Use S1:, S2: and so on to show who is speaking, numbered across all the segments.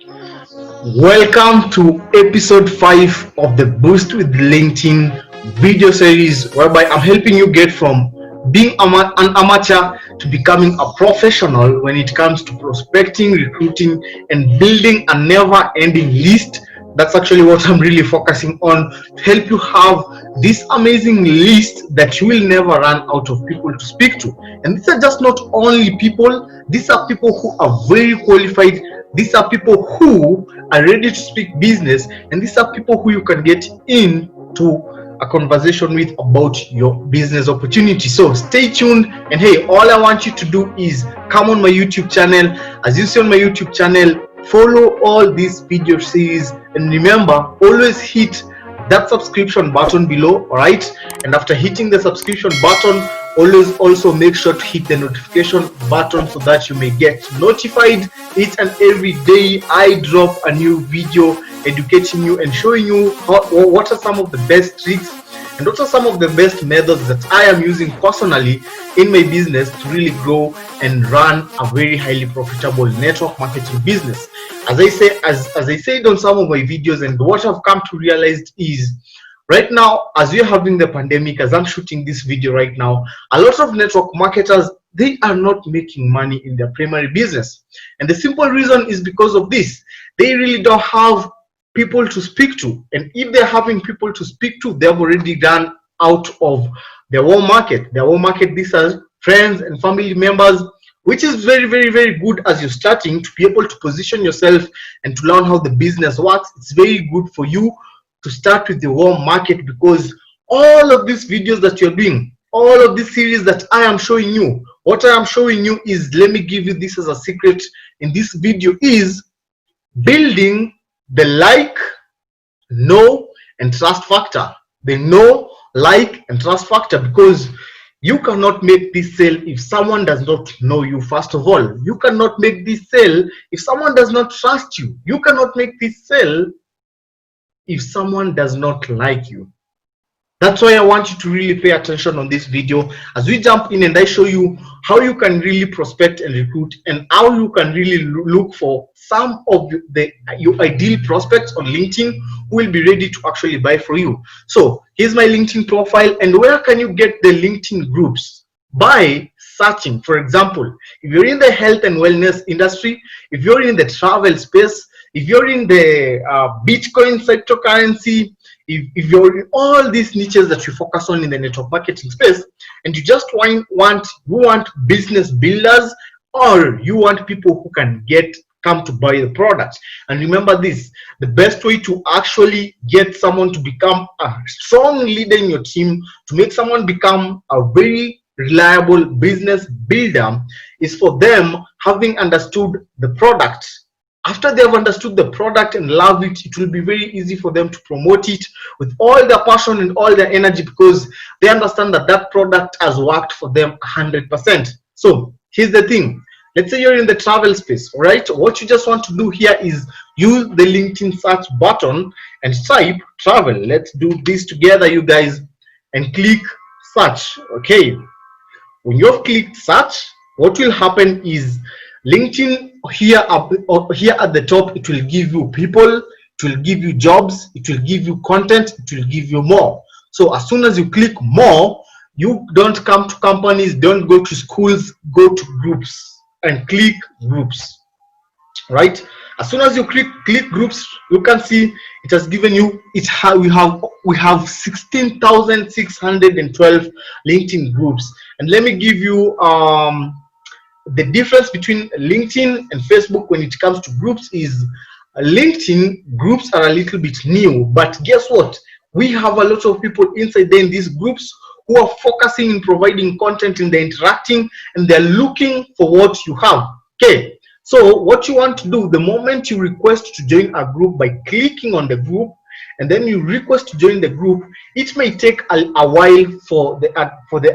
S1: Welcome to episode 5 of the Boost with LinkedIn video series, whereby I'm helping you get from being an amateur to becoming a professional when it comes to prospecting, recruiting, and building a never ending list. That's actually what I'm really focusing on to help you have this amazing list that you will never run out of people to speak to. And these are just not only people, these are people who are very qualified. These are people who are ready to speak business, and these are people who you can get into a conversation with about your business opportunity. So stay tuned, and hey, all I want you to do is come on my YouTube channel. As you see on my YouTube channel, follow all these video series, and remember, always hit that subscription button below. All right, and after hitting the subscription button, always also make sure to hit the notification button so that you may get notified each and every day I drop a new video educating you and showing you what are some of the best tricks and what are some of the best methods that I am using personally in my business to really grow and run a very highly profitable network marketing business. As I said on some of my videos, and what I've come to realize is right now, as we're having the pandemic, as I'm shooting this video right now, a lot of network marketers, they are not making money in their primary business. And the simple reason is because of this. They really don't have people to speak to. And if they're having people to speak to, they've already run out of their warm market. Their warm market, these are friends and family members, which is very, very, very good as you're starting to be able to position yourself and to learn how the business works. It's very good for you to start with the warm market, because all of these videos that you're doing, all of this series that I am showing you, what I am showing you is, let me give you this as a secret in this video, is building the like, know, and trust factor. The know, like, and trust factor, because you cannot make this sale if someone does not know you. First of all, you cannot make this sale if someone does not trust you. You cannot make this sale if someone does not like you. That's why I want you to really pay attention on this video as we jump in and I show you how you can really prospect and recruit, and how you can really look for some of your ideal prospects on LinkedIn who will be ready to actually buy for you. So here's my LinkedIn profile, and where can you get the LinkedIn groups? By searching. For example, if you're in the health and wellness industry, if you're in the travel space, if you're in the Bitcoin cryptocurrency, if you're in all these niches that you focus on in the network marketing space, and you just want business builders, or you want people who can come to buy the product. And remember this, the best way to actually get someone to become a strong leader in your team, to make someone become a very reliable business builder, is for them having understood the product. After they have understood the product and love it, it will be very easy for them to promote it with all their passion and all their energy, because they understand that that product has worked for them 100%. So here's the thing. Let's say you're in the travel space, all right? What you just want to do here is use the LinkedIn search button and type travel. Let's do this together, you guys, and click search. Okay. When you've clicked search, what will happen is LinkedIn here at the top, it will give you people, it will give you jobs, it will give you content, it will give you more. So as soon as you click more, you don't come to companies, don't go to schools, go to groups and click groups, right? As soon as you click groups, you can see it has given you we have 16,612 LinkedIn groups. And let me give you the difference between LinkedIn and Facebook when it comes to groups is LinkedIn groups are a little bit new, but guess what? We have a lot of people inside there in these groups who are focusing in providing content, and they're interacting, and they're looking for what you have. Okay, so what you want to do, the moment you request to join a group by clicking on the group, and then you request to join the group, it may take a while for the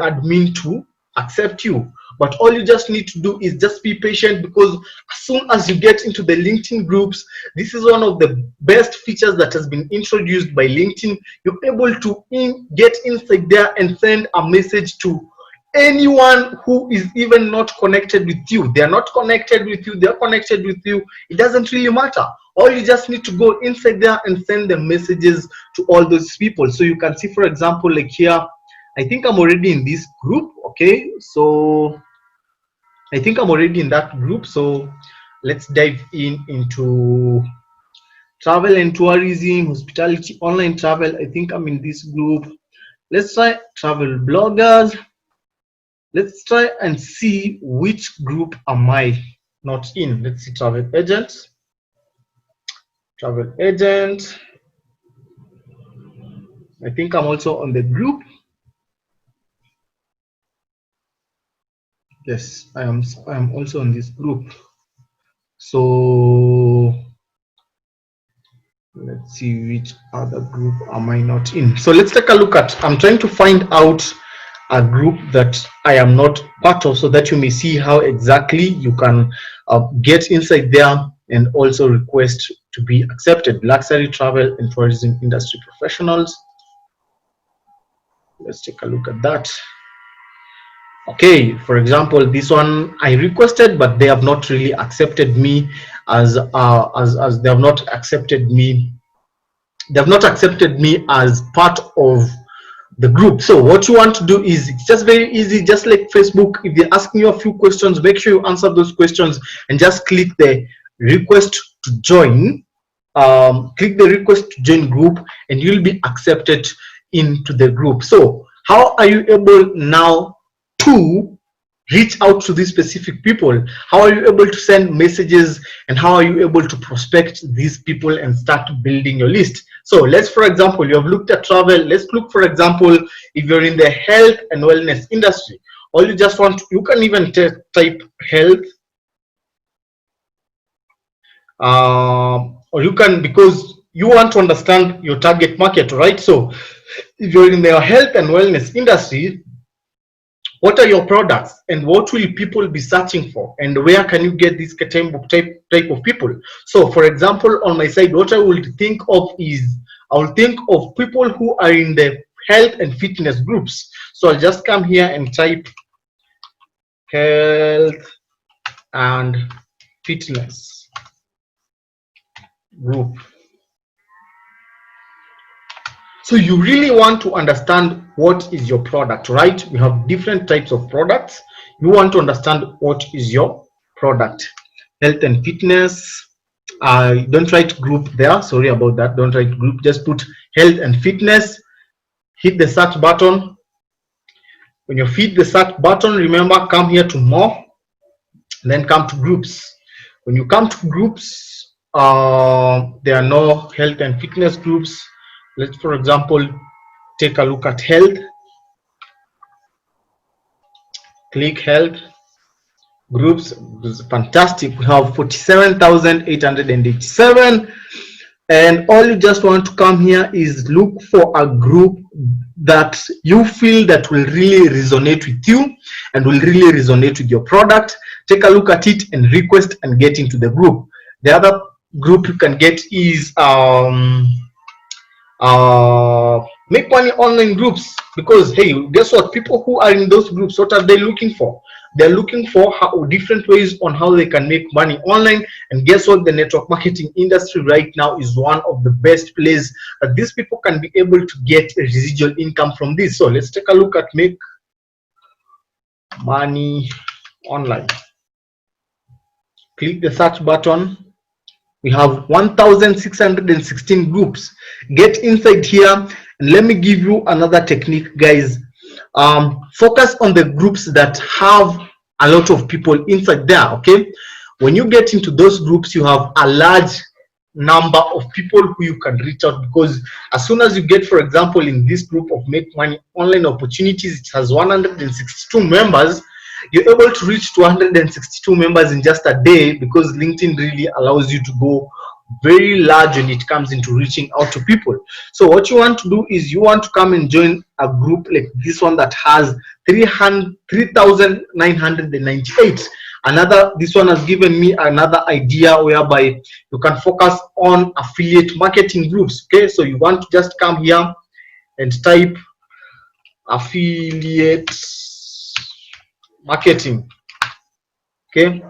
S1: admin to accept you. But all you just need to do is just be patient, because as soon as you get into the LinkedIn groups, this is one of the best features that has been introduced by LinkedIn. You're able to get inside there and send a message to anyone who is even not connected with you. They are not connected with you, they are connected with you. It doesn't really matter. All you just need to go inside there and send the messages to all those people. So you can see, for example, like here, I think I'm already in this group. Okay, so I think I'm already in that group. So let's dive into travel and tourism, hospitality, online travel. I think I'm in this group. Let's try travel bloggers. Let's try and see which group am I not in. Let's see travel agents. Travel agent. I think I'm also on the group. Yes, I am also on this group. So let's see which other group am I not in. So let's take a look at, I'm trying to find out a group that I am not part of, so that you may see how exactly you can get inside there and also request to be accepted. Luxury travel and tourism industry professionals. Let's take a look at that. Okay, for example, this one I requested, but they have not really accepted me as they have not accepted me. They have not accepted me as part of the group. So what you want to do is, it's just very easy, just like Facebook. If they're asking you a few questions, make sure you answer those questions and just click the request to join. Click the request to join group and you'll be accepted into the group. So how are you able now to reach out to these specific people? How are you able to send messages, and how are you able to prospect these people and start building your list? So let's, for example, you have looked at travel. Let's look, for example, if you're in the health and wellness industry, all you just want to, you can even type health, or you can, because you want to understand your target market, right? So if you're in the health and wellness industry, what are your products and what will people be searching for, and where can you get this type of people? So for example, on my side, what I will think of is, I will think of people who are in the health and fitness groups. So I'll just come here and type health and fitness group. So you really want to understand what is your product, right? We have different types of products. You want to understand what is your product. Health and fitness. Don't write group there. Sorry about that. Don't write group. Just put health and fitness. Hit the search button. When you hit the search button, remember, come here to more, then come to groups. When you come to groups, there are no health and fitness groups. Let's, for example, take a look at health. Click health groups. It's fantastic. We have 47,887, and all you just want to come here is look for a group that you feel that will really resonate with you and will really resonate with your product. Take a look at it and request and get into the group. The other group you can get is make money online groups, because hey, guess what, people who are in those groups, what are they looking for? They're looking for different ways on how they can make money online. And guess what, the network marketing industry right now is one of the best places that these people can be able to get a residual income from this. So let's take a look at make money online. Click the search button. We have 1,616 groups. Get inside here, and let me give you another technique, guys. Focus on the groups that have a lot of people inside there. Okay, when you get into those groups, you have a large number of people who you can reach out, because as soon as you get, for example, in this group of make money online opportunities, it has 162 members. You're able to reach 262 members in just a day, because LinkedIn really allows you to go very large when it comes into reaching out to people. So what you want to do is, you want to come and join a group like this one that has 3,998. This one has given me another idea whereby you can focus on affiliate marketing groups. Okay, so you want to just come here and type affiliate marketing. Okay,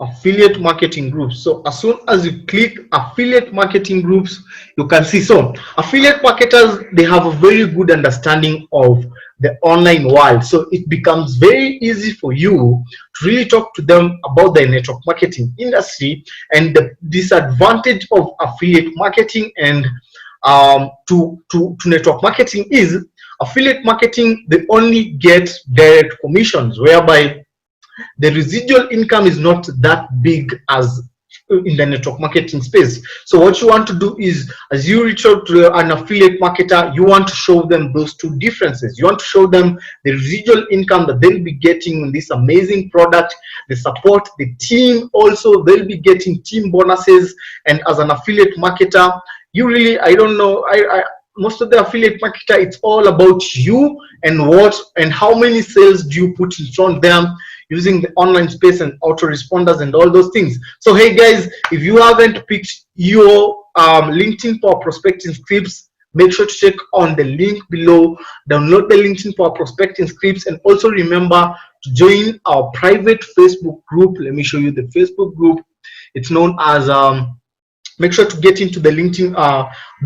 S1: affiliate marketing groups. So as soon as you click affiliate marketing groups, you can see, so affiliate marketers, they have a very good understanding of the online world, so it becomes very easy for you to really talk to them about the network marketing industry and the disadvantage of affiliate marketing. And to network marketing is, affiliate marketing, they only get direct commissions, whereby the residual income is not that big as in the network marketing space. So what you want to do is, as you reach out to an affiliate marketer, you want to show them those two differences. You want to show them the residual income that they'll be getting on this amazing product, the support, the team also, they'll be getting team bonuses. And as an affiliate marketer, you really, I don't know, most of the affiliate marketer, it's all about you and what and how many sales do you put in front of them using the online space and autoresponders and all those things. So hey guys, if you haven't picked your LinkedIn Power Prospecting Scripts, make sure to check on the link below, download the LinkedIn Power Prospecting Scripts, and also remember to join our private Facebook group. Let me show you the Facebook group. It's known as make sure to get into the LinkedIn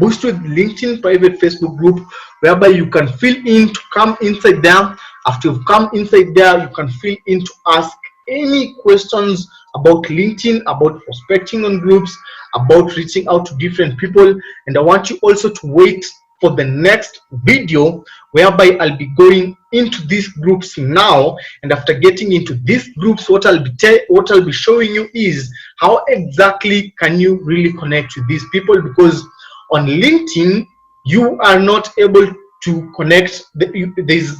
S1: Boost with LinkedIn private Facebook group, whereby you can fill in to come inside there. After you've come inside there, you can fill in to ask any questions about LinkedIn, about prospecting on groups, about reaching out to different people. And I want you also to wait for the next video, whereby I'll be going into these groups now. And after getting into these groups, what I'll be showing you is how exactly can you really connect with these people, because on LinkedIn you are not able to connect. There's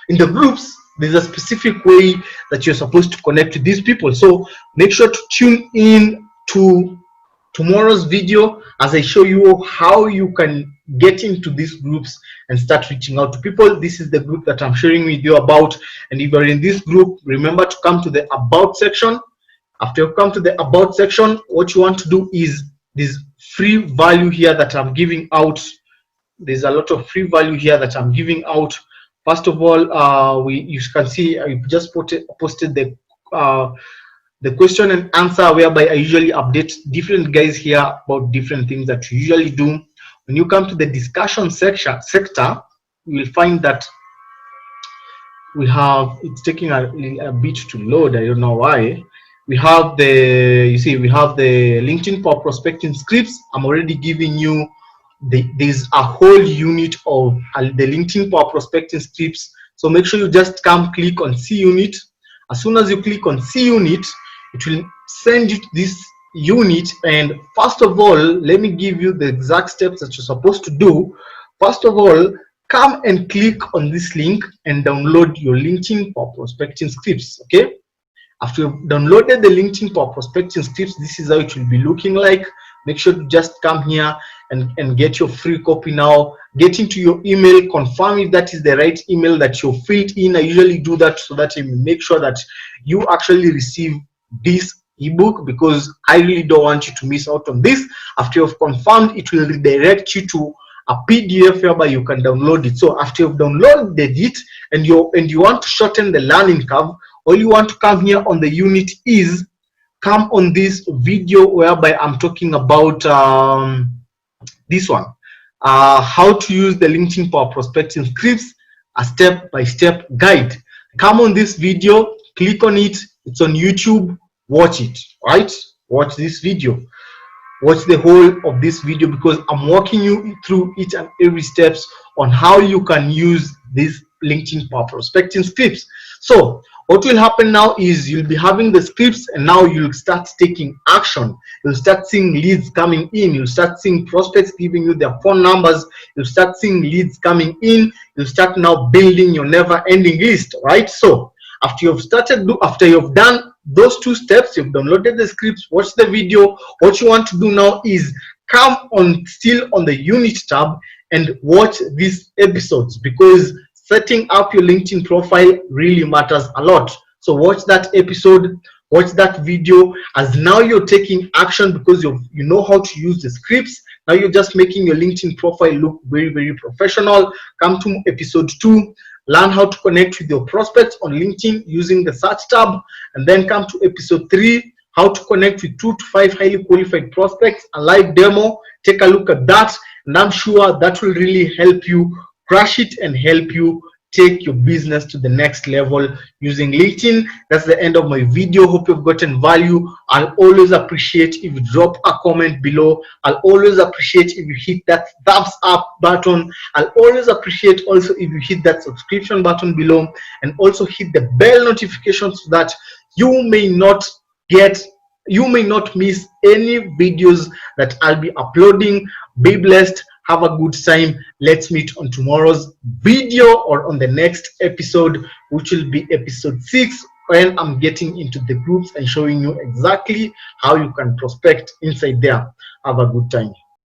S1: in the groups, there's a specific way that you're supposed to connect to these people. So make sure to tune in to tomorrow's video as I show you how you can get into these groups and start reaching out to people. This is the group that I'm sharing with you about, and if you're in this group, remember to come to the about section. After you come to the about section, what you want to do is, this free value here that I'm giving out, there's a lot of free value here that I'm giving out. First of all, you can see I just posted the question and answer, whereby I usually update different guys here about different things that you usually do. When you come to the discussion sector, you will find that we have, it's taking a bit to load, I don't know why. We have the, you see, we have the LinkedIn Power Prospecting Scripts. I'm already giving you there's a whole unit of the LinkedIn Power Prospecting Scripts. So make sure you just come click on C unit. As soon as you click on C unit, it will send you to this unit. And first of all, let me give you the exact steps that you're supposed to do. First of all, come and click on this link and download your LinkedIn Power Prospecting Scripts. Okay, after you've downloaded the LinkedIn Power Prospecting Scripts, this is how it will be looking like. Make sure to just come here and get your free copy now. Get into your email, confirm if that is the right email that you filled in. I usually do that so that I make sure that you actually receive this ebook, because I really don't want you to miss out on this. After you've confirmed, it will redirect you to a PDF whereby you can download it. So after you've downloaded it and you want to shorten the learning curve, all you want to come here on the unit is come on this video whereby I'm talking about this one, how to use the LinkedIn Power Prospecting Scripts, a step-by-step guide. Come on this video, click on it. It's on YouTube. Watch it, right? Watch this video. Watch the whole of this video, because I'm walking you through each and every steps on how you can use these LinkedIn Power Prospecting Scripts. So what will happen now is you'll be having the scripts, and now you'll start taking action. You'll start seeing leads coming in. You'll start seeing prospects giving you their phone numbers. You'll start seeing leads coming in. You'll start now building your never-ending list, right? So after you've done those two steps, you've downloaded the scripts, watch the video. What you want to do now is come on, still on the unit tab, and watch these episodes, because setting up your LinkedIn profile really matters a lot. So watch that episode, watch that video, as now you're taking action because you know how to use the scripts. Now you're just making your LinkedIn profile look very, very professional. Come to episode 2. learn how to connect with your prospects on LinkedIn using the search tab, and then come to episode 3, how to connect with 2 to 5 highly qualified prospects, a live demo. Take a look at that, and I'm sure that will really help you crush it and help you take your business to the next level using LinkedIn. That's the end of my video. Hope you've gotten value. I'll always appreciate if you drop a comment below. I'll always appreciate if you hit that thumbs up button. I'll always appreciate also if you hit that subscription button below, and also hit the bell notification so that you may not miss any videos that I'll be uploading. Be blessed. Have a good time. Let's meet on tomorrow's video or on the next episode, which will be episode 6, when I'm getting into the groups and showing you exactly how you can prospect inside there. Have a good time.